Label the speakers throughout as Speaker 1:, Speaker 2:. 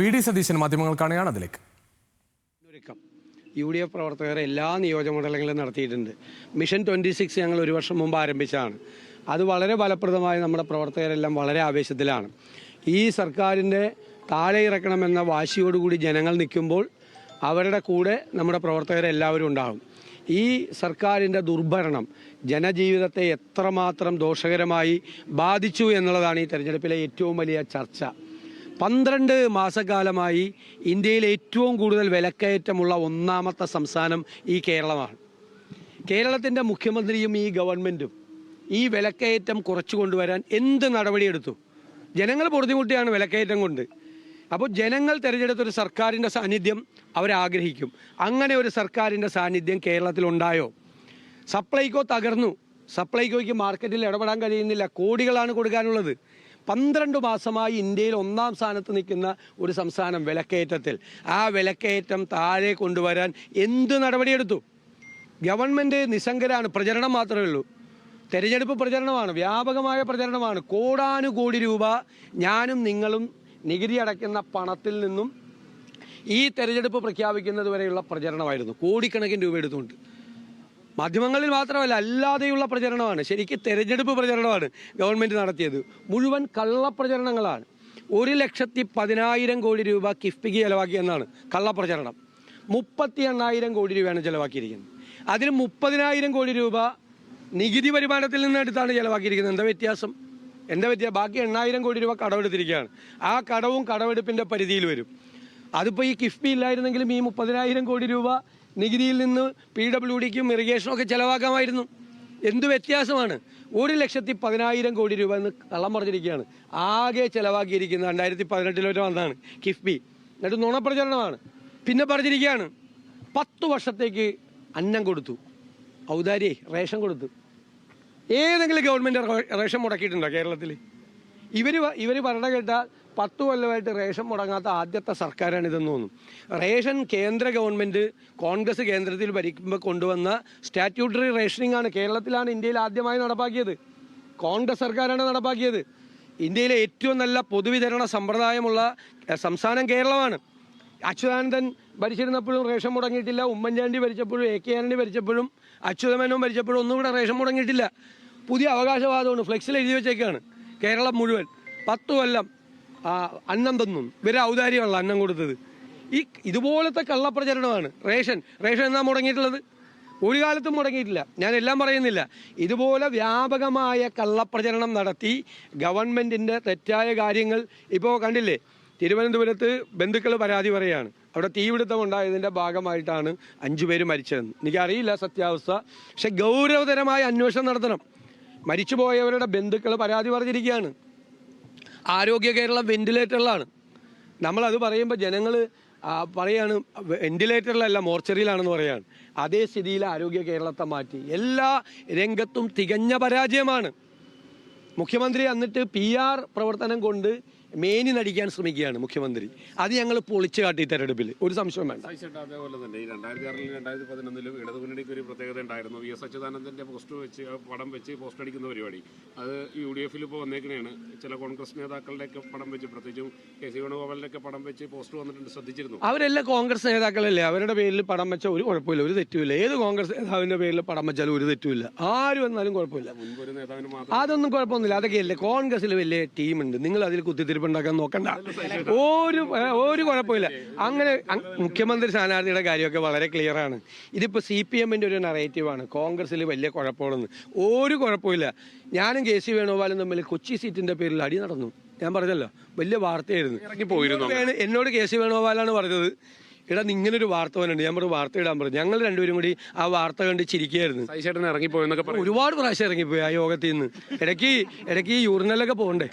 Speaker 1: VD. Satheesan മാധ്യമങ്ങൾ കാണുകയാണ് അതിലേക്ക്.
Speaker 2: UDF പ്രവർത്തകർ എല്ലാ നിയോജകമണ്ഡലങ്ങളിലും നടത്തിയിട്ടുണ്ട്. മിഷൻ 26 ഞങ്ങൾ ഒരു വർഷം മുമ്പ് ആരംഭിച്ചതാണ്. അത് വളരെ ഫലപ്രദമായി നമ്മുടെ പ്രവർത്തകരെല്ലാം വളരെ ആവേശത്തിലാണ്. ഈ സർക്കാരിൻ്റെ താഴെ ഇറക്കണമെന്ന വാശിയോടുകൂടി ജനങ്ങൾ നിൽക്കുമ്പോൾ അവരുടെ കൂടെ നമ്മുടെ പ്രവർത്തകരെല്ലാവരും ഉണ്ടാകും. ഈ സർക്കാരിൻ്റെ ദുർഭരണം ജനജീവിതത്തെ എത്രമാത്രം ദോഷകരമായി ബാധിച്ചു എന്നുള്ളതാണ് ഈ തെരഞ്ഞെടുപ്പിലെ ഏറ്റവും വലിയ ചർച്ച. 12 മാസക്കാലമായി ഇന്ത്യയിൽ ഏറ്റവും കൂടുതൽ വിലക്കയറ്റമുള്ള ഒന്നാമത്തെ സംസ്ഥാനം ഈ കേരളമാണ്. കേരളത്തിൻ്റെ മുഖ്യമന്ത്രിയും ഈ ഗവൺമെൻറ്റും ഈ വിലക്കയറ്റം കുറച്ചു കൊണ്ടുവരാൻ എന്ത് നടപടിയെടുത്തു? ജനങ്ങൾ പൊറുതിമുട്ടിയാണ് വിലക്കയറ്റം കൊണ്ട്. അപ്പോൾ ജനങ്ങൾ തിരഞ്ഞെടുത്തൊരു സർക്കാരിൻ്റെ സാന്നിധ്യം അവരാഗ്രഹിക്കും. അങ്ങനെ ഒരു സർക്കാരിൻ്റെ സാന്നിധ്യം കേരളത്തിലുണ്ടായോ? സപ്ലൈകോ തകർന്നു. സപ്ലൈകോയ്ക്ക് മാർക്കറ്റിൽ ഇടപെടാൻ കഴിയുന്നില്ല. കോടികളാണ് കൊടുക്കാനുള്ളത്. 12 മാസമായി ഇന്ത്യയിൽ 1-ാം സ്ഥാനത്ത് നിൽക്കുന്ന ഒരു സംസ്ഥാനം വിലക്കയറ്റത്തിൽ. ആ വിലക്കയറ്റം താഴെ കൊണ്ടുവരാൻ എന്ത് നടപടിയെടുത്തു? ഗവൺമെൻറ് നിസ്സംഗരാണ്. പ്രചരണം മാത്രമേ ഉള്ളൂ. തെരഞ്ഞെടുപ്പ് പ്രചരണമാണ്, വ്യാപകമായ പ്രചരണമാണ്. കോടാനുകോടി രൂപ ഞാനും നിങ്ങളും നികുതി അടയ്ക്കുന്ന പണത്തിൽ നിന്നും ഈ തെരഞ്ഞെടുപ്പ് പ്രഖ്യാപിക്കുന്നത് വരെയുള്ള പ്രചരണമായിരുന്നു. കോടിക്കണക്കിന് രൂപ എടുത്തുകൊണ്ട് മാധ്യമങ്ങളിൽ മാത്രമല്ല അല്ലാതെയുള്ള പ്രചരണമാണ്. ശരിക്കും തെരഞ്ഞെടുപ്പ് പ്രചരണമാണ് ഗവൺമെൻറ് നടത്തിയത്. മുഴുവൻ കള്ളപ്രചരണങ്ങളാണ്. 1,10,000 കോടി രൂപ കിഫ്ബിക്ക് ചിലവാക്കിയെന്നാണ് കള്ളപ്രചരണം. 38,000 കോടി രൂപയാണ് ചിലവാക്കിയിരിക്കുന്നത്. അതിന് 30,000 കോടി രൂപ നികുതി വരുമാനത്തിൽ നിന്ന് എടുത്താണ് ചിലവാക്കിയിരിക്കുന്നത്. എന്താ വ്യത്യാസം? ബാക്കി 8,000 കോടി രൂപ കടമെടുത്തിരിക്കുകയാണ്. ആ കടവും കടമെടുപ്പിൻ്റെ പരിധിയിൽ വരും. അതിപ്പോൾ ഈ കിഫ്ബി ഇല്ലായിരുന്നെങ്കിലും ഈ 30,000 കോടി രൂപ നികുതിയിൽ നിന്ന് PWDക്കും ഇറിഗേഷനും ഒക്കെ ചിലവാക്കാമായിരുന്നു. എന്ത് വ്യത്യാസമാണ്? 1,10,000 കോടി രൂപ എന്ന് കള്ളം പറഞ്ഞിരിക്കുകയാണ്. ആകെ ചിലവാക്കിയിരിക്കുന്നത് 2018 വന്നാണ് കിഫ്ബി. എന്നിട്ട് നുണപ്രചരണമാണ്. പിന്നെ പറഞ്ഞിരിക്കുകയാണ് 10 വർഷത്തേക്ക് അന്നം കൊടുത്തു, ഔദാര്യ റേഷൻ കൊടുത്തു. ഏതെങ്കിലും ഗവൺമെൻറ് റേഷൻ മുടക്കിയിട്ടുണ്ടോ കേരളത്തിൽ? ഇവർ പറഞ്ഞ കേട്ടാൽ 10 കൊല്ലമായിട്ട് റേഷൻ മുടങ്ങാത്ത ആദ്യത്തെ സർക്കാരാണിതെന്ന് തോന്നും. റേഷൻ കേന്ദ്ര ഗവൺമെൻറ് കോൺഗ്രസ് കേന്ദ്രത്തിൽ ഭരിക്കുമ്പോൾ കൊണ്ടുവന്ന സ്റ്റാറ്റ്യൂട്ടറി റേഷനിങ് ആണ്. കേരളത്തിലാണ് ഇന്ത്യയിൽ ആദ്യമായി നടപ്പാക്കിയത്. കോൺഗ്രസ് സർക്കാരാണ് നടപ്പാക്കിയത്. ഇന്ത്യയിലെ ഏറ്റവും നല്ല പൊതുവിതരണ സമ്പ്രദായമുള്ള സംസ്ഥാനം കേരളമാണ്. അച്യുതാനന്ദൻ ഭരിച്ചിരുന്നപ്പോഴും റേഷൻ മുടങ്ങിയിട്ടില്ല. ഉമ്മൻചാണ്ടി ഭരിച്ചപ്പോഴും AK ആന്റണി ഭരിച്ചപ്പോഴും അച്യുതമേനോൻ ഭരിച്ചപ്പോഴും ഒന്നും കൂടെ റേഷൻ മുടങ്ങിയിട്ടില്ല. പുതിയ അവകാശവാദമാണ്. ഫ്ലെക്സിൽ എഴുതി വെച്ചേക്കാണ്. കേരളം മുഴുവൻ 10 കൊല്ലം അന്നം തന്നും. ഇവരെ ഔദാര്യമുള്ള അന്നം കൊടുത്തത്. ഇതുപോലത്തെ കള്ളപ്രചരണമാണ്. റേഷൻ എന്നാ മുടങ്ങിയിട്ടുള്ളത്? ഒരു കാലത്തും മുടങ്ങിയിട്ടില്ല. ഞാൻ എല്ലാം പറയുന്നില്ല. ഇതുപോലെ വ്യാപകമായ കള്ളപ്രചരണം നടത്തി ഗവൺമെൻറ്റിൻ്റെ തെറ്റായ കാര്യങ്ങൾ ഇപ്പോൾ കണ്ടില്ലേ. തിരുവനന്തപുരത്ത് ബന്ധുക്കൾ പരാതി പറയുകയാണ്. അവിടെ തീപിടുത്തം ഉണ്ടായതിൻ്റെ ഭാഗമായിട്ടാണ് 5 പേര് മരിച്ചതെന്ന്. എനിക്കറിയില്ല സത്യാവസ്ഥ. പക്ഷെ ഗൗരവതരമായ അന്വേഷണം നടത്തണം. മരിച്ചുപോയവരുടെ ബന്ധുക്കൾ പരാതി പറഞ്ഞിരിക്കുകയാണ്. ആരോഗ്യ കേരളം വെന്റിലേറ്ററിലാണ്. നമ്മളത് പറയുമ്പോൾ ജനങ്ങൾ പറയാണ് വെന്റിലേറ്ററിലല്ല മോർച്ചറിയിലാണെന്ന് പറയാണ്. അതേ സ്ഥിതിയിൽ ആരോഗ്യ കേരളത്തെ മാറ്റി. എല്ലാ രംഗത്തും തികഞ്ഞ പരാജയമാണ്. മുഖ്യമന്ത്രി എന്നിട്ട് PR പ്രവർത്തനം കൊണ്ട് മേനി നടിക്കാൻ ശ്രമിക്കുകയാണ് മുഖ്യമന്ത്രി. അത് ഞങ്ങൾ പൊളിച്ചു കാട്ടി തെരഞ്ഞെടുപ്പിൽ ഒരു സംശയം വേണ്ട.
Speaker 3: അതേപോലെ തന്നെ ഈ 2006 2011 ഇടതുമുന്നണിക്ക് ഒരു പ്രത്യേകത ഉണ്ടായിരുന്നു. VS അച്യുതാനന്ദന്റെ പടം വെച്ച് പോസ്റ്റ് അടിക്കുന്ന പരിപാടി. അത് UDF ഇപ്പോൾ വന്നേക്കണെയാണ്. ചില കോൺഗ്രസ് നേതാക്കളുടെയൊക്കെ പടം വെച്ച്, പ്രത്യേകിച്ചും KC വേണുഗോപാലിൻ്റെയൊക്കെ പടം വെച്ച് പോസ്റ്റർ വന്നിട്ടുണ്ട്, ശ്രദ്ധിച്ചിരുന്നു.
Speaker 2: അവരെല്ലാം കോൺഗ്രസ് നേതാക്കളല്ലേ. അവരുടെ പേരിൽ പടം വെച്ച ഒരു കുഴപ്പമില്ല, ഒരു തെറ്റുമില്ല. ഏത് കോൺഗ്രസ് നേതാവിൻ്റെ പേരിൽ പടം വെച്ചാലും ഒരു തെറ്റുമില്ല. ആര് വന്നാലും കുഴപ്പമില്ല.
Speaker 3: മുൻപൊരു നേതാവിന് മാത്രം
Speaker 2: അതൊന്നും കുഴപ്പമൊന്നുമില്ല. അതൊക്കെയല്ലേ കോൺഗ്രസിൽ വലിയ ടീമുണ്ട്. നിങ്ങൾ അതിൽ കുത്തിത്തിരിപ്പുണ്ടാക്കാൻ നോക്കണ്ട. ഒരു കുഴപ്പമില്ല. അങ്ങനെ മുഖ്യമന്ത്രി സ്ഥാനാർത്ഥിയുടെ കാര്യമൊക്കെ വളരെ ക്ലിയർ ആണ്. ഇതിപ്പോൾ CPMൻ്റെ ഒരു നറേറ്റീവാണ്. കോൺഗ്രസിൽ വലിയ കുഴപ്പമുള്ളെന്ന്. ഒരു കുഴപ്പമില്ല. ഞാനും KC വേണുഗോപാലും തമ്മിൽ കൊച്ചി സീറ്റിൻ്റെ പേരിൽ അടി നടന്നു. ഞാൻ പറഞ്ഞല്ലോ, വലിയ വാർത്തയായിരുന്നു. എന്നോട് KC വേണുഗോപാലാണ് പറഞ്ഞത്, എടാ ഇങ്ങനൊരു വാർത്ത വന്നിട്ടുണ്ട്. ഞാൻ വാർത്ത ഇടാൻ പറഞ്ഞു. ഞങ്ങൾ രണ്ടുപേരും കൂടി ആ വാർത്ത കണ്ട് ചിരിക്കുകയായിരുന്നു.
Speaker 3: സൈചേട്ടൻ ഇറങ്ങിപ്പോയെന്നൊക്കെ
Speaker 2: ഒരുപാട് പ്രാവശ്യം ഇറങ്ങിപ്പോയി ആ യോഗത്തിൽ നിന്ന്. ഇടയ്ക്ക് യൂറിനലൊക്കെ പോകണ്ടേ.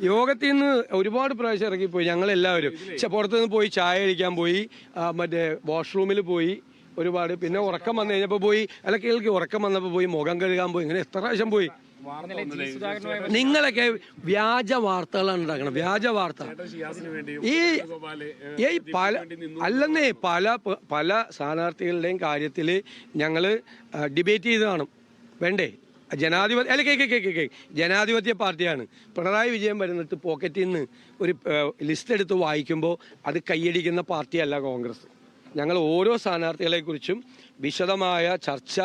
Speaker 2: യോഗത്തിൽ നിന്ന് ഒരുപാട് പ്രാവശ്യം ഇറങ്ങിപ്പോയി ഞങ്ങളെല്ലാവരും. പുറത്തു നിന്ന് പോയി ചായ കഴിക്കാൻ പോയി, മറ്റേ വാഷ്റൂമിൽ പോയി ഒരുപാട്. പിന്നെ ഉറക്കം വന്നു കഴിഞ്ഞപ്പോൾ പോയി, ഉറക്കം വന്നപ്പോൾ പോയി മുഖം കഴുകാൻ പോയി. ഇങ്ങനെ എത്ര പ്രാവശ്യം പോയി. നിങ്ങളൊക്കെ വ്യാജ വാർത്തകളാണ് ഉണ്ടാക്കണം. വ്യാജ വാർത്ത പല സ്ഥാനാർത്ഥികളുടെയും കാര്യത്തിൽ ഞങ്ങൾ ഡിബേറ്റ് ചെയ്ത് കാണും. വേണ്ടേ? ജനാധിപത്യ അല്ല ജനാധിപത്യ പാർട്ടിയാണ്. പിണറായി വിജയൻ വരുന്നിട്ട് പോക്കറ്റിൽ നിന്ന് ഒരു ലിസ്റ്റ് എടുത്ത് വായിക്കുമ്പോൾ അത് കൈയടിക്കുന്ന പാർട്ടിയല്ല കോൺഗ്രസ്. ഞങ്ങൾ ഓരോ സ്ഥാനാർത്ഥികളെക്കുറിച്ചും വിശദമായ ചർച്ച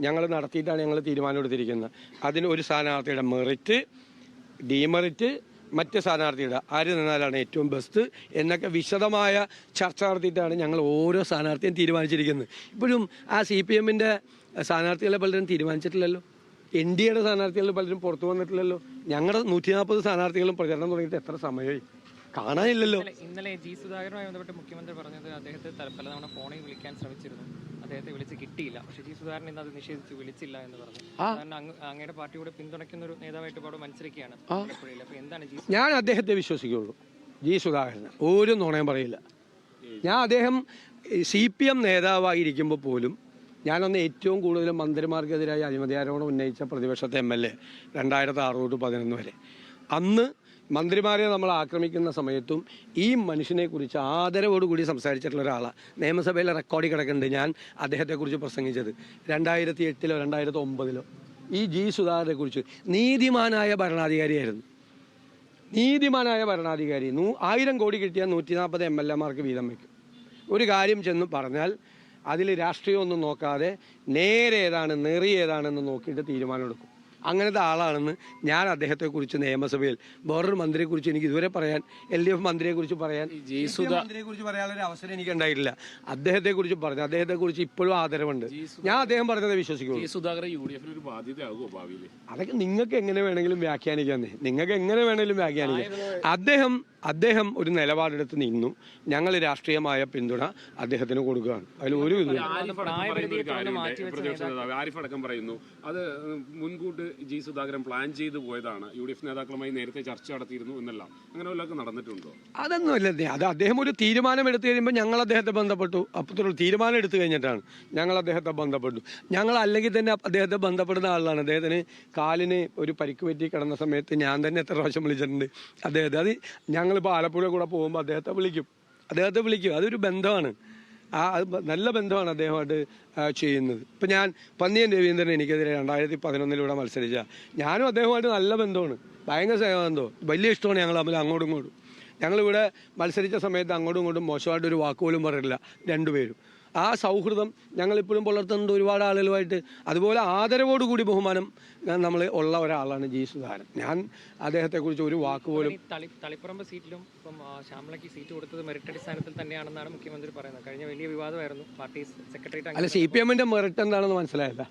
Speaker 2: ഞങ്ങൾ നടത്തിയിട്ടാണ് ഞങ്ങൾ തീരുമാനമെടുത്തിരിക്കുന്നത്. അതിന് ഒരു സ്ഥാനാർത്ഥിയുടെ മെറിറ്റ്, ഡീമെറിറ്റ്, മറ്റ് സ്ഥാനാർത്ഥിയുടെ ആര് നിന്നാലാണ് ഏറ്റവും ബെസ്റ്റ് എന്നൊക്കെ വിശദമായ ചർച്ച നടത്തിയിട്ടാണ് ഞങ്ങൾ ഓരോ സ്ഥാനാർത്ഥിയും തീരുമാനിച്ചിരിക്കുന്നത്. ഇപ്പോഴും ആ CPM-ൻ്റെ സ്ഥാനാർത്ഥികളെ പലരും തീരുമാനിച്ചിട്ടില്ലല്ലോ. NDAയുടെ സ്ഥാനാർത്ഥികൾ പലരും പുറത്തു വന്നിട്ടില്ലല്ലോ. ഞങ്ങളുടെ 140 സ്ഥാനാർത്ഥികളും പ്രചരണം തുടങ്ങിയിട്ട് എത്ര സമയമായി കാണാനില്ലല്ലോ.
Speaker 4: ഇന്നലെ G. സുധാകരനുമായി ബന്ധപ്പെട്ട് മുഖ്യമന്ത്രി പറഞ്ഞത് അദ്ദേഹത്തെ പലതവണ ഫോണിൽ വിളിക്കാൻ ശ്രമിച്ചിരുന്നു, അദ്ദേഹത്തെ വിളിച്ച് കിട്ടിയില്ല. പക്ഷേ G. സുധാകരൻ ഇന്ന് അത് നിഷേധിച്ച് വിളിച്ചില്ല എന്ന് പറഞ്ഞു. കാരണം അങ്ങയുടെ പാർട്ടിയോട് പിന്തുണയ്ക്കുന്ന ഒരു നേതാവായിട്ട് ഇവിടെ മത്സരിക്കുകയാണ്. അപ്പോൾ എന്താണ്
Speaker 2: ഞാൻ അദ്ദേഹത്തെ വിശ്വസിക്കുകയുള്ളൂ. G. സുധാകരൻ ഒരു നുണയും പറയില്ല. ഞാൻ അദ്ദേഹം CPM നേതാവായിരിക്കുമ്പോൾ പോലും ഞാനന്ന് ഏറ്റവും കൂടുതൽ മന്ത്രിമാർക്കെതിരായി അഴിമതി ആരോപണം ഉന്നയിച്ച പ്രതിപക്ഷത്തെ MLA 2006 തൊട്ട് 2011 വരെ. അന്ന് മന്ത്രിമാരെ നമ്മൾ ആക്രമിക്കുന്ന സമയത്തും ഈ മനുഷ്യനെക്കുറിച്ച് ആദരവോടുകൂടി സംസാരിച്ചിട്ടുള്ള ഒരാളാണ്. നിയമസഭയിലെ റെക്കോർഡിൽ കിടക്കുന്നുണ്ട് ഞാൻ അദ്ദേഹത്തെക്കുറിച്ച് പ്രസംഗിച്ചത് 2008-ലോ 2009-ലോ. ഈ G. സുധാകരനെക്കുറിച്ച് നീതിമാനായ ഭരണാധികാരിയായിരുന്നു. നീതിമാനായ ഭരണാധികാരി. 1000 കോടി കിട്ടിയാൽ 140 MLA-മാർക്ക് വീതം വയ്ക്കും. ഒരു കാര്യം ചെന്ന് പറഞ്ഞാൽ അതിൽ രാഷ്ട്രീയമൊന്നും നോക്കാതെ നേരെ ഏതാണ് നെറി ഏതാണെന്ന് നോക്കിയിട്ട് തീരുമാനമെടുക്കും. അങ്ങനത്തെ ആളാണെന്ന് ഞാൻ അദ്ദേഹത്തെക്കുറിച്ച് നിയമസഭയിൽ വേറൊരു മന്ത്രിയെക്കുറിച്ച് എനിക്ക് ഇതുവരെ പറയാൻ, LDF മന്ത്രിയെക്കുറിച്ച് പറയാൻ, മന്ത്രിയെക്കുറിച്ച് പറയാനുള്ളൊരു അവസരം എനിക്ക് ഉണ്ടായിട്ടില്ല. അദ്ദേഹത്തെക്കുറിച്ച് പറഞ്ഞു. അദ്ദേഹത്തെക്കുറിച്ച് ഇപ്പോഴും ആദരവുണ്ട്. ഞാൻ അദ്ദേഹം പറഞ്ഞത് വിശ്വസിക്കുള്ളൂ. അതൊക്കെ നിങ്ങൾക്ക് എങ്ങനെ വേണമെങ്കിലും വ്യാഖ്യാനിക്കാന്നേ, നിങ്ങൾക്ക് എങ്ങനെ വേണമെങ്കിലും വ്യാഖ്യാനിക്കാം. അദ്ദേഹം ഒരു നിലപാടെടുത്ത് നിന്നു. ഞങ്ങൾ രാഷ്ട്രീയമായ പിന്തുണ അദ്ദേഹത്തിന് കൊടുക്കുകയാണ്. അതിൽ ഒരു
Speaker 3: ആരിഫ് അടക്കം പറയുന്നു അത് മുൻകൂട്ട് G. സുധാകരൻ പ്ലാൻ ചെയ്ത് പോയതാണ്, UDF നേതാക്കളുമായി നേരത്തെ ചർച്ച നടത്തിയിരുന്നു എന്നെല്ലാം. അങ്ങനെ വല്ലതൊക്കെ നടന്നിട്ടുണ്ടോ?
Speaker 2: അതൊന്നുമില്ല. അത് അദ്ദേഹം ഒരു തീരുമാനം എടുത്തു കഴിയുമ്പോൾ ഞങ്ങൾ അദ്ദേഹത്തെ ബന്ധപ്പെട്ടു. അപ്പോഴത്തെ തീരുമാനം എടുത്തു കഴിഞ്ഞിട്ടാണ് ഞങ്ങൾ അദ്ദേഹത്തെ ബന്ധപ്പെട്ടു. ഞങ്ങൾ അല്ലെങ്കിൽ തന്നെ അദ്ദേഹത്തെ ബന്ധപ്പെടുന്ന ആളാണ്. അദ്ദേഹത്തിന് കാലിന് ഒരു പരിക്ക് പറ്റി കിടന്ന സമയത്ത് ഞാൻ തന്നെ എത്ര പ്രാവശ്യം വിളിച്ചിട്ടുണ്ട് അദ്ദേഹത്തെ. അത് ഞങ്ങളിപ്പോൾ ആലപ്പുഴ കൂടെ പോകുമ്പോൾ അദ്ദേഹത്തെ വിളിക്കും. അതൊരു ബന്ധമാണ്. അത് നല്ല ബന്ധമാണ് അദ്ദേഹമായിട്ട് ചെയ്യുന്നത്. ഇപ്പം ഞാൻ പന്നിയൻ രവീന്ദ്രൻ എനിക്കെതിരെ 2011 മത്സരിച്ച ഞാനും അദ്ദേഹമായിട്ട് നല്ല ബന്ധമാണ്, ഭയങ്കര സ്നേഹബന്ധം, വലിയ ഇഷ്ടമാണ് ഞങ്ങൾ തമ്മിൽ അങ്ങോട്ടും ഇങ്ങോട്ടും. ഞങ്ങളിവിടെ മത്സരിച്ച സമയത്ത് അങ്ങോട്ടും ഇങ്ങോട്ടും മോശമായിട്ടൊരു വാക്കുപോലും പറയില്ല രണ്ടുപേരും. ആ സൗഹൃദം ഞങ്ങളിപ്പോഴും പുലർത്തുന്നുണ്ട് ഒരുപാട് ആളുകളുമായിട്ട്. അതുപോലെ ആദരവോടുകൂടി ബഹുമാനം നമ്മൾ ഉള്ള ഒരാളാണ് G. സുധാകരൻ. ഞാൻ അദ്ദേഹത്തെക്കുറിച്ച് ഒരു വാക്ക് പോലും.
Speaker 4: തളിപ്പറമ്പ് സീറ്റിലും ഇപ്പം ശ്യാമളയ്ക്ക് സീറ്റ് കൊടുത്തത് മെറിറ്റ് അടിസ്ഥാനത്തിൽ തന്നെയാണെന്നാണ് മുഖ്യമന്ത്രി പറയുന്നത്. കഴിഞ്ഞ വലിയ വിവാദമായിരുന്നു പാർട്ടി സെക്രട്ടേറിയറ്റ്.
Speaker 2: അല്ല, CPM-ന്റെ മെറിറ്റ് എന്താണെന്ന് മനസ്സിലായില്ല.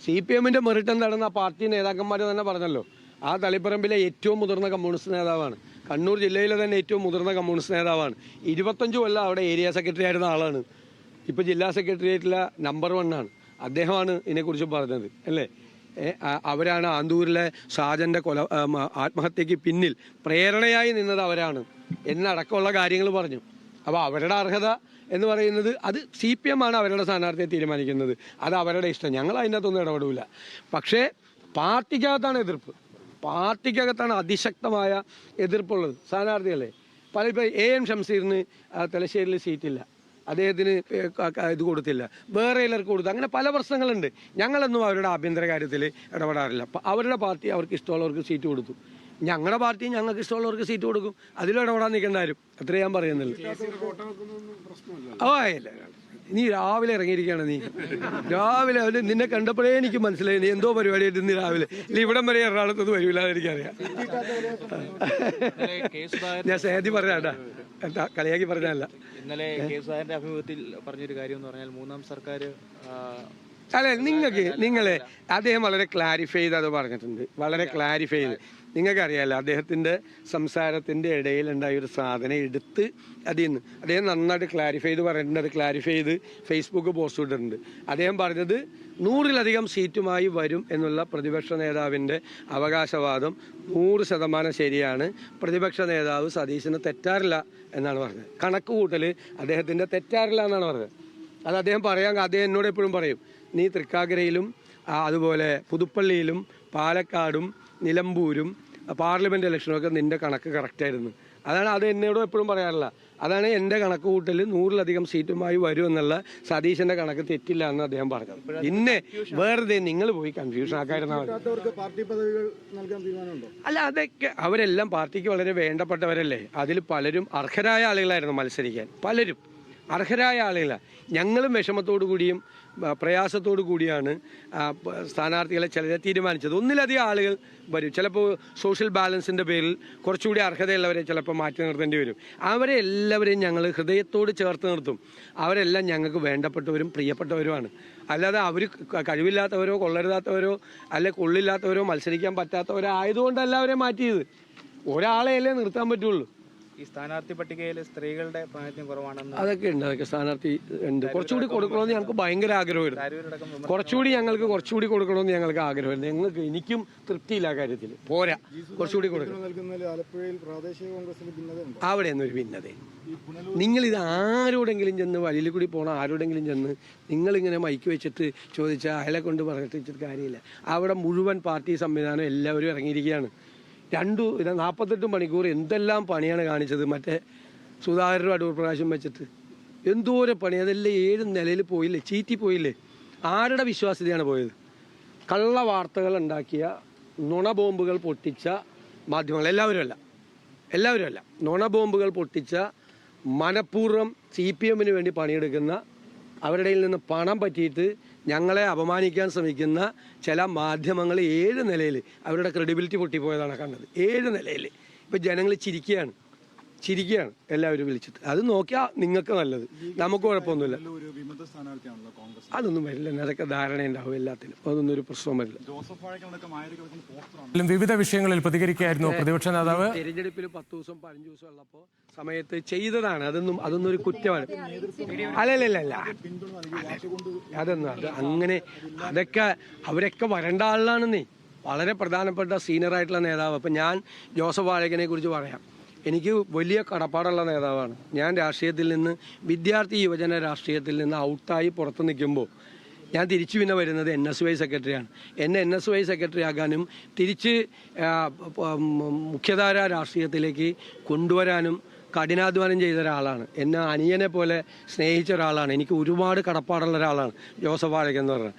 Speaker 2: CPM-ന്റെ മെറിറ്റ് എന്താണെന്ന് ആ പാർട്ടി നേതാക്കന്മാർ തന്നെ പറഞ്ഞല്ലോ. ആ തളിപ്പറമ്പിലെ ഏറ്റവും മുതിർന്ന കമ്മ്യൂണിസ്റ്റ് നേതാവാണ്. കണ്ണൂർ ജില്ലയിലെ തന്നെ ഏറ്റവും മുതിർന്ന കമ്മ്യൂണിസ്റ്റ് നേതാവാണ്. 25 കൊല്ലം അവിടെ ഏരിയ സെക്രട്ടറി ആയിരുന്ന ആളാണ്. ഇപ്പോൾ ജില്ലാ സെക്രട്ടേറിയറ്റിലെ നമ്പർ 1 ആണ്. അദ്ദേഹമാണ് ഇതിനെക്കുറിച്ച് പറഞ്ഞത് അല്ലേ. അവരാണ് ആന്തൂരിലെ ഷാജൻ്റെ ആത്മഹത്യക്ക് പിന്നിൽ പ്രേരണയായി നിന്നത് അവരാണ് എന്നടക്കമുള്ള കാര്യങ്ങൾ പറഞ്ഞു. അപ്പോൾ അവരുടെ അർഹത എന്ന് പറയുന്നത് അത് CPM ആണ് അവരുടെ സ്ഥാനാർത്ഥിയെ തീരുമാനിക്കുന്നത്. അത് അവരുടെ ഇഷ്ടം. ഞങ്ങൾ അതിനകത്തൊന്നും ഇടപെടില്ല. പക്ഷേ പാർട്ടിക്കകത്താണ് എതിർപ്പ്. പാർട്ടിക്കകത്താണ് അതിശക്തമായ എതിർപ്പുള്ളത്. സ്ഥാനാർത്ഥികളെ ഇപ്പോൾ AM ഷംസീറിന് തലശ്ശേരിയിൽ സീറ്റില്ല, അദ്ദേഹത്തിന് ഇത് കൊടുത്തില്ല, വേറെ ചിലർക്ക് കൊടുത്തു. അങ്ങനെ പല പ്രശ്നങ്ങളുണ്ട്. ഞങ്ങളൊന്നും അവരുടെ ആഭ്യന്തര കാര്യത്തിൽ ഇടപെടാറില്ല. അപ്പം അവരുടെ പാർട്ടി അവർക്ക് ഇഷ്ടമുള്ളവർക്ക് സീറ്റ് കൊടുത്തു. ഞങ്ങളുടെ പാർട്ടി ഞങ്ങൾക്ക് ഇഷ്ടമുള്ളവർക്ക് സീറ്റ് കൊടുക്കും. അതിലും ഇടപെടാൻ നിൽക്കേണ്ട ആരും. അത്രേ ഞാൻ പറയുന്നുള്ളൂ. ഇല്ല, നീ രാവിലെ ഇറങ്ങിയിരിക്കുകയാണ്. നീ രാവിലെ നിന്നെ കണ്ടപ്പോഴേ എനിക്ക് മനസ്സിലായി നീ എന്തോ പരിപാടിയായിട്ട് ഇന്ന് രാവിലെ. ഇല്ല, ഇവിടം വരെ എറണാകുളത്ത് വരില്ല എനിക്കറിയാം. ഞാൻ സേതി പറയാട്ടാ, കളിയാക്കി പറഞ്ഞല്ല.
Speaker 5: ഇന്നലെ കെ. സുധാകരന്റെ അഭിമുഖത്തിൽ പറഞ്ഞൊരു കാര്യം എന്ന് പറഞ്ഞാൽ മൂന്നാം സർക്കാർ
Speaker 2: അല്ലെ നിങ്ങളെ അദ്ദേഹം വളരെ ക്ലാരിഫൈ ചെയ്ത് അത് പറഞ്ഞിട്ടുണ്ട്. വളരെ ക്ലാരിഫൈ ചെയ്ത് നിങ്ങൾക്കറിയാമല്ലോ അദ്ദേഹത്തിൻ്റെ സംസാരത്തിൻ്റെ ഇടയിലുണ്ടായ ഒരു സാധനം എടുത്ത് അതിൽ നിന്ന് അദ്ദേഹം നന്നായിട്ട് ക്ലാരിഫൈ ചെയ്ത് പറഞ്ഞിട്ടുണ്ട്. അത് ക്ലാരിഫൈ ചെയ്ത് ഫേസ്ബുക്ക് പോസ്റ്റ് ഇട്ടിട്ടുണ്ട്. അദ്ദേഹം പറഞ്ഞത് 100-ലധികം സീറ്റുമായി വരും എന്നുള്ള പ്രതിപക്ഷ നേതാവിൻ്റെ അവകാശവാദം 100% ശരിയാണ്. പ്രതിപക്ഷ നേതാവ് സതീശന് തെറ്റാറില്ല എന്നാണ് പറഞ്ഞത്. കണക്ക് കൂട്ടൽ അദ്ദേഹത്തിൻ്റെ തെറ്റാറില്ല എന്നാണ് പറഞ്ഞത്. അത് അദ്ദേഹം അദ്ദേഹം എന്നോട് എപ്പോഴും പറയും, നീ തൃക്കാക്കരയിലും അതുപോലെ പുതുപ്പള്ളിയിലും പാലക്കാടും നിലമ്പൂരും പാർലമെൻറ്റ് ഇലക്ഷനൊക്കെ നിൻ്റെ കണക്ക് കറക്റ്റായിരുന്നു. അതാണ് അത് എന്നോടും എപ്പോഴും പറയാറില്ല. അതാണ് എൻ്റെ കണക്ക് കൂട്ടൽ 100-ലധികം സീറ്റുമായി വരുമെന്നുള്ള സതീശൻ്റെ കണക്ക് തെറ്റില്ല എന്ന് അദ്ദേഹം പറഞ്ഞത്. പിന്നെ വെറുതെ നിങ്ങൾ പോയി കൺഫ്യൂഷൻ ആക്കായിരുന്നാൽ അല്ല, അതൊക്കെ അവരെല്ലാം പാർട്ടിക്ക് വളരെ വേണ്ടപ്പെട്ടവരല്ലേ. അതിൽ പലരും അർഹരായ ആളുകളായിരുന്നു മത്സരിക്കാൻ, പലരും അർഹരായ ആളുകളാണ്. ഞങ്ങളും വിഷമത്തോടു കൂടിയും പ്രയാസത്തോടു കൂടിയാണ് സ്ഥാനാർത്ഥികളെ ചിലരെ തീരുമാനിച്ചത്. ഒന്നിലധികം ആളുകൾ വരും. ചിലപ്പോൾ സോഷ്യൽ ബാലൻസിൻ്റെ പേരിൽ കുറച്ചുകൂടി അർഹതയുള്ളവരെ ചിലപ്പോൾ മാറ്റി നിർത്തേണ്ടി വരും. അവരെ എല്ലാവരെയും ഞങ്ങൾ ഹൃദയത്തോട് ചേർത്ത് നിർത്തും. അവരെല്ലാം ഞങ്ങൾക്ക് വേണ്ടപ്പെട്ടവരും പ്രിയപ്പെട്ടവരുമാണ്. അല്ലാതെ അവർ കഴിവില്ലാത്തവരോ കൊള്ളരുതാത്തവരോ അല്ലെ കൊള്ളില്ലാത്തവരോ മത്സരിക്കാൻ പറ്റാത്തവരോ ആയതുകൊണ്ടല്ല അവരെ മാറ്റിയത്. ഒരാളെയല്ലേ നിർത്താൻ പറ്റുള്ളൂ.
Speaker 5: ഈ സ്ഥാനാർത്ഥി പട്ടികയിൽ സ്ത്രീകളുടെ പ്രാതിനിധ്യം കുറവാണെന്ന്
Speaker 2: അതൊക്കെ ഉണ്ട്. അതൊക്കെ സ്ഥാനാർത്ഥി ഉണ്ട്. കുറച്ചുകൂടി കൊടുക്കണമെന്ന് ഞങ്ങൾക്ക് ഭയങ്കര ആഗ്രഹമായിരുന്നു. കുറച്ചുകൂടി കൊടുക്കണമെന്ന് ഞങ്ങൾക്ക് ആഗ്രഹമായിരുന്നു. എനിക്കും തൃപ്തിയില്ല ആ കാര്യത്തിൽ. പോരാ, കുറച്ചുകൂടി കൊടുക്കണം. അവിടെ നിന്നൊരു ഭിന്നത. നിങ്ങളിത് ആരോടെങ്കിലും ചെന്ന് വഴിയിൽ കൂടി പോകണം, ആരോടെങ്കിലും ചെന്ന് നിങ്ങളിങ്ങനെ മൈക്ക് വെച്ചിട്ട് ചോദിച്ചാൽ അയാളെ കൊണ്ട് പറഞ്ഞിട്ട് കാര്യമില്ല. അവിടെ മുഴുവൻ പാർട്ടി സംവിധാനം എല്ലാവരും ഇറങ്ങിയിരിക്കുകയാണ്. 48 മണിക്കൂർ എന്തെല്ലാം പണിയാണ് കാണിച്ചത്. മറ്റേ സുധാകരനും അടൂർ പ്രകാശം വെച്ചിട്ട് എന്തോരം പണി. അതെല്ലാം 7 നിലയിൽ പോയില്ലേ, ചീറ്റി പോയില്ലേ. ആരുടെ വിശ്വാസ്യതയാണ് പോയത്? കള്ള വാർത്തകൾ ഉണ്ടാക്കിയ, നുണ ബോംബുകൾ പൊട്ടിച്ച മാധ്യമങ്ങൾ എല്ലാവരും അല്ല. നുണ ബോംബുകൾ പൊട്ടിച്ച, മനഃപൂർവ്വം CPM-ന് വേണ്ടി പണിയെടുക്കുന്ന, അവരുടെ നിന്ന് പണം പറ്റിയിട്ട് ഞങ്ങളെ അപമാനിക്കാൻ ശ്രമിക്കുന്ന ചില മാധ്യമങ്ങൾ 7 നിലയിൽ അവരുടെ ക്രെഡിബിലിറ്റി പൊട്ടിപ്പോയതാണ് കണ്ടത്. 7 നിലയിൽ. ഇപ്പം ജനങ്ങൾ ചിരിക്കുകയാണ് എല്ലാവരും വിളിച്ചിട്ട്. അത് നോക്കിയാൽ നിങ്ങൾക്ക് നല്ലത്, നമുക്ക് കുഴപ്പമൊന്നുമില്ല. അതൊന്നും വരില്ല. അതൊക്കെ ധാരണയുണ്ടാവും എല്ലാത്തിനും. അതൊന്നും ഒരു പ്രശ്നം വരില്ല.
Speaker 1: വിവിധ വിഷയങ്ങളിൽ പ്രതികരിക്കുകയായിരുന്നു പ്രതിപക്ഷ നേതാവ്.
Speaker 2: തെരഞ്ഞെടുപ്പിൽ 10 ദിവസം 15 ദിവസം ഉള്ളപ്പോൾ സമയത്ത് ചെയ്തതാണ്. അതൊന്നും ഒരു കുറ്റമാണ്. അല്ലല്ല അതൊന്നും അങ്ങനെ അതൊക്കെ അവരൊക്കെ വരേണ്ട ആളിലാണെന്നേ. വളരെ പ്രധാനപ്പെട്ട സീനിയറായിട്ടുള്ള നേതാവ്. അപ്പം ഞാൻ ജോസഫ് വാഴക്കനെ കുറിച്ച് പറയാം. എനിക്ക് വലിയ കടപ്പാടുള്ള നേതാവാണ്. ഞാൻ രാഷ്ട്രീയത്തിൽ നിന്ന്, വിദ്യാർത്ഥി യുവജന രാഷ്ട്രീയത്തിൽ നിന്ന് ഔട്ടായി പുറത്ത് നിൽക്കുമ്പോൾ ഞാൻ തിരിച്ചു പിന്നെ വരുന്നത് NSY സെക്രട്ടറിയാണ്. എന്നെ NSY സെക്രട്ടറി ആകാനും തിരിച്ച് മുഖ്യധാര രാഷ്ട്രീയത്തിലേക്ക് കൊണ്ടുവരാനും കഠിനാധ്വാനം ചെയ്ത ഒരാളാണ്. എന്നെ അനിയനെ പോലെ സ്നേഹിച്ച ഒരാളാണ്. എനിക്ക് ഒരുപാട് കടപ്പാടുള്ള ഒരാളാണ് ജോസഫ് വാഴക്കൻ എന്ന് പറഞ്ഞാൽ.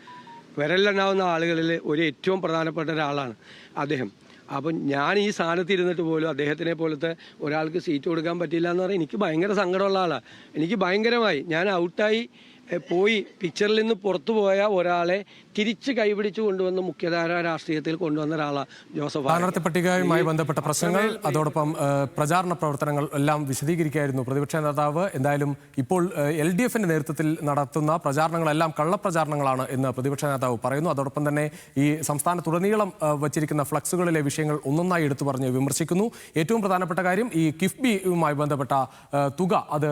Speaker 2: വിരലിലുണ്ടാവുന്ന ആളുകളിൽ ഏറ്റവും പ്രധാനപ്പെട്ട ഒരാളാണ് അദ്ദേഹം. അപ്പം ഞാൻ ഈ സ്ഥാനത്ത് ഇരുന്നിട്ട് പോലും അദ്ദേഹത്തിനെ പോലത്തെ ഒരാൾക്ക് സീറ്റ് കൊടുക്കാൻ പറ്റില്ല എന്ന് പറഞ്ഞാൽ എനിക്ക് ഭയങ്കര സങ്കടമുള്ള ആളാണ്. എനിക്ക് ഭയങ്കരമായി. ഞാൻ ഔട്ടായി പോയി പിക്ചറിൽ നിന്ന് പുറത്തു പോയ ഒരാളെ തിരിച്ച് കൈപിടിച്ച് കൊണ്ടുവന്ന് മുഖ്യധാര രാഷ്ട്രീയത്തിൽ കൊണ്ടുവന്ന ഒരാളാണ് ജോസഫ്.
Speaker 1: സ്ഥാനാർത്ഥി പട്ടികയുമായി ബന്ധപ്പെട്ട പ്രശ്നങ്ങൾ, അതോടൊപ്പം പ്രചാരണ പ്രവർത്തനങ്ങൾ എല്ലാം വിശദീകരിക്കുകയായിരുന്നു പ്രതിപക്ഷ നേതാവ്. എന്തായാലും ഇപ്പോൾ LDF-ന്റെ നേതൃത്വത്തിൽ നടത്തുന്ന പ്രചാരണങ്ങളെല്ലാം കള്ളപ്രചാരണങ്ങളാണ് എന്ന് പ്രതിപക്ഷ നേതാവ് പറയുന്നു. അതോടൊപ്പം തന്നെ ഈ സംസ്ഥാനത്തുടനീളം വച്ചിരിക്കുന്ന ഫ്ലക്സുകളിലെ വിഷയങ്ങൾ ഒന്നൊന്നായി എടുത്തു പറഞ്ഞ് വിമർശിക്കുന്നു. ഏറ്റവും പ്രധാനപ്പെട്ട കാര്യം ഈ കിഫ്ബിയുമായി ബന്ധപ്പെട്ട തുക, അത്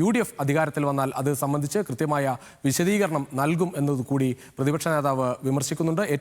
Speaker 1: UDF അധികാരത്തിൽ വന്നാൽ അത് സംബന്ധിച്ച് കൃത്യമായ വിശദീകരണം നൽകും എന്നത് കൂടി പ്രതിപക്ഷ നേതാവ് വിമർശിക്കുന്നുണ്ട്.